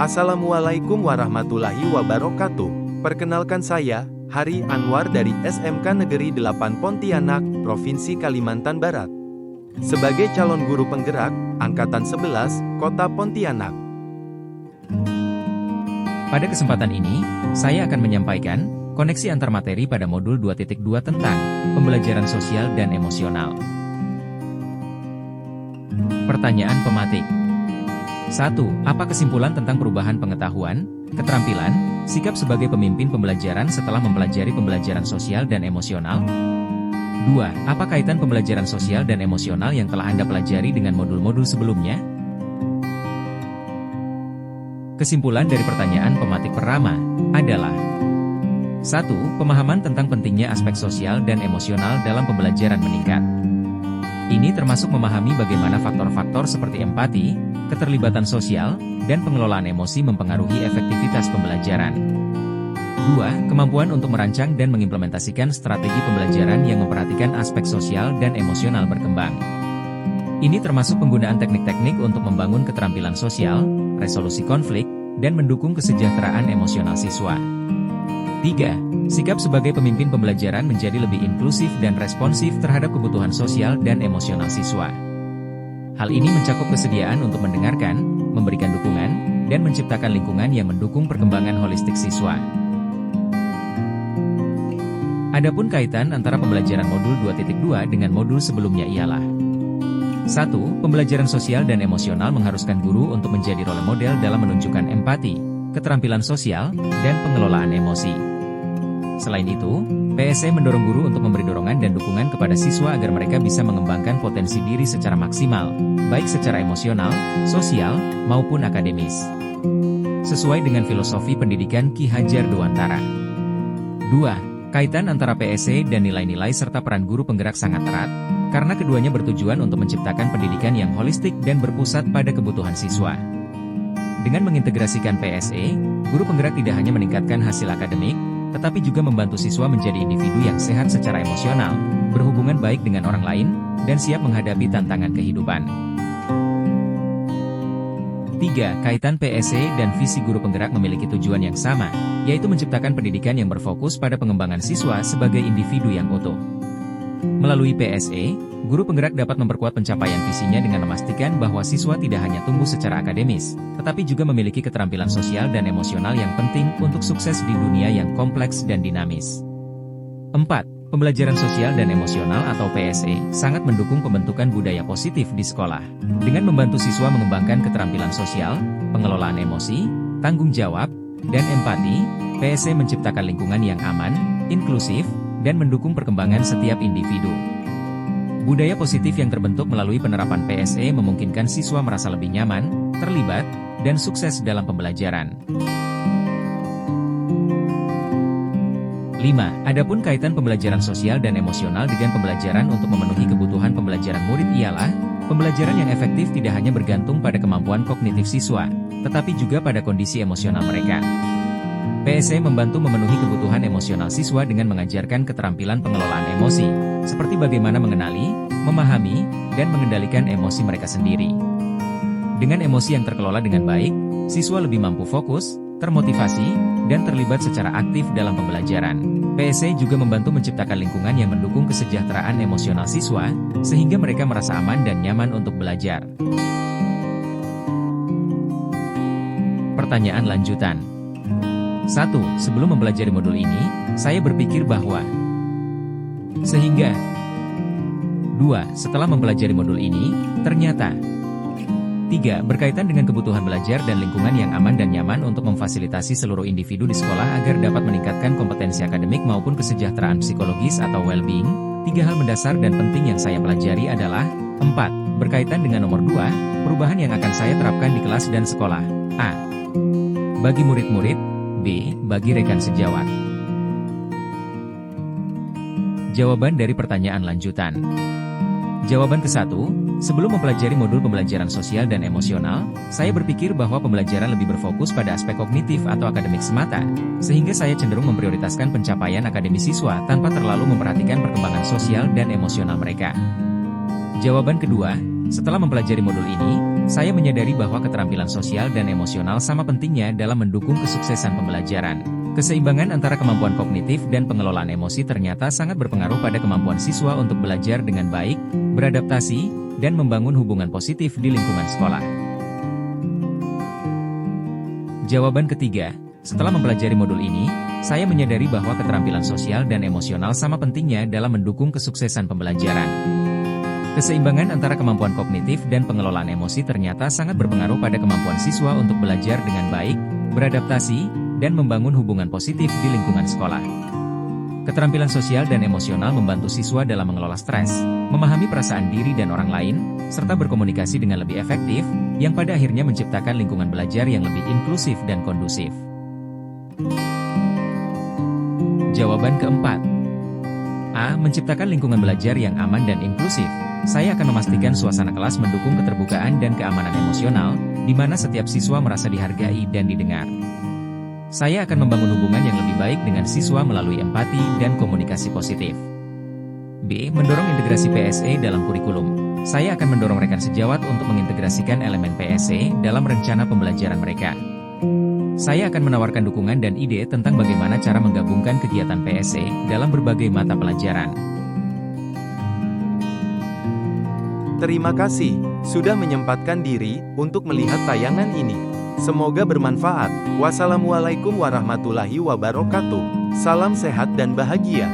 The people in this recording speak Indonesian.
Assalamualaikum warahmatullahi wabarakatuh. Perkenalkan saya, Hari Anwar dari SMK Negeri 8 Pontianak, Provinsi Kalimantan Barat. Sebagai calon guru penggerak, Angkatan 11, Kota Pontianak. Pada kesempatan ini, saya akan menyampaikan koneksi antar materi pada modul 2.2 tentang pembelajaran sosial dan emosional. Pertanyaan pematik. 1. Apa kesimpulan tentang perubahan pengetahuan, keterampilan, sikap sebagai pemimpin pembelajaran setelah mempelajari pembelajaran sosial dan emosional? 2. Apa kaitan pembelajaran sosial dan emosional yang telah Anda pelajari dengan modul-modul sebelumnya? Kesimpulan dari pertanyaan pematik pertama adalah 1. Pemahaman tentang pentingnya aspek sosial dan emosional dalam pembelajaran meningkat. Ini termasuk memahami bagaimana faktor-faktor seperti empati, keterlibatan sosial, dan pengelolaan emosi mempengaruhi efektivitas pembelajaran. 2. Kemampuan untuk merancang dan mengimplementasikan strategi pembelajaran yang memperhatikan aspek sosial dan emosional berkembang. Ini termasuk penggunaan teknik-teknik untuk membangun keterampilan sosial, resolusi konflik, dan mendukung kesejahteraan emosional siswa. 3. Sikap sebagai pemimpin pembelajaran menjadi lebih inklusif dan responsif terhadap kebutuhan sosial dan emosional siswa. Hal ini mencakup kesediaan untuk mendengarkan, memberikan dukungan, dan menciptakan lingkungan yang mendukung perkembangan holistik siswa. Adapun kaitan antara pembelajaran modul 2.2 dengan modul sebelumnya ialah 1. Pembelajaran sosial dan emosional mengharuskan guru untuk menjadi role model dalam menunjukkan empati, keterampilan sosial, dan pengelolaan emosi. Selain itu, PSE mendorong guru untuk memberi dorongan dan dukungan kepada siswa agar mereka bisa mengembangkan potensi diri secara maksimal, baik secara emosional, sosial, maupun akademis. Sesuai dengan filosofi pendidikan Ki Hajar Dewantara. 2. Kaitan antara PSE dan nilai-nilai serta peran guru penggerak sangat erat, karena keduanya bertujuan untuk menciptakan pendidikan yang holistik dan berpusat pada kebutuhan siswa. Dengan mengintegrasikan PSE, guru penggerak tidak hanya meningkatkan hasil akademik, tetapi juga membantu siswa menjadi individu yang sehat secara emosional, berhubungan baik dengan orang lain, dan siap menghadapi tantangan kehidupan. 3. Kaitan PSE dan visi guru penggerak memiliki tujuan yang sama, yaitu menciptakan pendidikan yang berfokus pada pengembangan siswa sebagai individu yang utuh. Melalui PSE, guru penggerak dapat memperkuat pencapaian visinya dengan memastikan bahwa siswa tidak hanya tumbuh secara akademis, tetapi juga memiliki keterampilan sosial dan emosional yang penting untuk sukses di dunia yang kompleks dan dinamis. 4. Pembelajaran sosial dan emosional atau PSE sangat mendukung pembentukan budaya positif di sekolah. Dengan membantu siswa mengembangkan keterampilan sosial, pengelolaan emosi, tanggung jawab, dan empati, PSE menciptakan lingkungan yang aman, inklusif, dan mendukung perkembangan setiap individu. Budaya positif yang terbentuk melalui penerapan PSE memungkinkan siswa merasa lebih nyaman, terlibat, dan sukses dalam pembelajaran. 5. Adapun kaitan pembelajaran sosial dan emosional dengan pembelajaran untuk memenuhi kebutuhan pembelajaran murid ialah, pembelajaran yang efektif tidak hanya bergantung pada kemampuan kognitif siswa, tetapi juga pada kondisi emosional mereka. PSE membantu memenuhi kebutuhan emosional siswa dengan mengajarkan keterampilan pengelolaan emosi, seperti bagaimana mengenali, memahami, dan mengendalikan emosi mereka sendiri. Dengan emosi yang terkelola dengan baik, siswa lebih mampu fokus, termotivasi, dan terlibat secara aktif dalam pembelajaran. PSE juga membantu menciptakan lingkungan yang mendukung kesejahteraan emosional siswa, sehingga mereka merasa aman dan nyaman untuk belajar. Pertanyaan lanjutan. 1. Sebelum mempelajari modul ini, saya berpikir bahwa sehingga 2. Setelah mempelajari modul ini, ternyata 3. Berkaitan dengan kebutuhan belajar dan lingkungan yang aman dan nyaman untuk memfasilitasi seluruh individu di sekolah agar dapat meningkatkan kompetensi akademik maupun kesejahteraan psikologis atau well-being. 3 hal mendasar dan penting yang saya pelajari adalah 4. Berkaitan dengan nomor 2, perubahan yang akan saya terapkan di kelas dan sekolah. A. Bagi murid-murid, B. Bagi rekan sejawat. Jawaban dari pertanyaan lanjutan. Jawaban ke-1, sebelum mempelajari modul pembelajaran sosial dan emosional, saya berpikir bahwa pembelajaran lebih berfokus pada aspek kognitif atau akademik semata, sehingga saya cenderung memprioritaskan pencapaian akademis siswa tanpa terlalu memperhatikan perkembangan sosial dan emosional mereka. Jawaban kedua, setelah mempelajari modul ini, Saya menyadari bahwa keterampilan sosial dan emosional sama pentingnya dalam mendukung kesuksesan pembelajaran. Keseimbangan antara kemampuan kognitif dan pengelolaan emosi ternyata sangat berpengaruh pada kemampuan siswa untuk belajar dengan baik, beradaptasi, dan membangun hubungan positif di lingkungan sekolah. Jawaban ketiga, setelah mempelajari modul ini, saya menyadari bahwa keterampilan sosial dan emosional sama pentingnya dalam mendukung kesuksesan pembelajaran. Keseimbangan antara kemampuan kognitif dan pengelolaan emosi ternyata sangat berpengaruh pada kemampuan siswa untuk belajar dengan baik, beradaptasi, dan membangun hubungan positif di lingkungan sekolah. Keterampilan sosial dan emosional membantu siswa dalam mengelola stres, memahami perasaan diri dan orang lain, serta berkomunikasi dengan lebih efektif, yang pada akhirnya menciptakan lingkungan belajar yang lebih inklusif dan kondusif. Jawaban keempat. A. Menciptakan lingkungan belajar yang aman dan inklusif. Saya akan memastikan suasana kelas mendukung keterbukaan dan keamanan emosional, di mana setiap siswa merasa dihargai dan didengar. Saya akan membangun hubungan yang lebih baik dengan siswa melalui empati dan komunikasi positif. B. Mendorong integrasi PSE dalam kurikulum. Saya akan mendorong rekan sejawat untuk mengintegrasikan elemen PSE dalam rencana pembelajaran mereka. Saya akan menawarkan dukungan dan ide tentang bagaimana cara menggabungkan kegiatan PSE dalam berbagai mata pelajaran. Terima kasih sudah menyempatkan diri untuk melihat tayangan ini. Semoga bermanfaat. Wassalamualaikum warahmatullahi wabarakatuh. Salam sehat dan bahagia.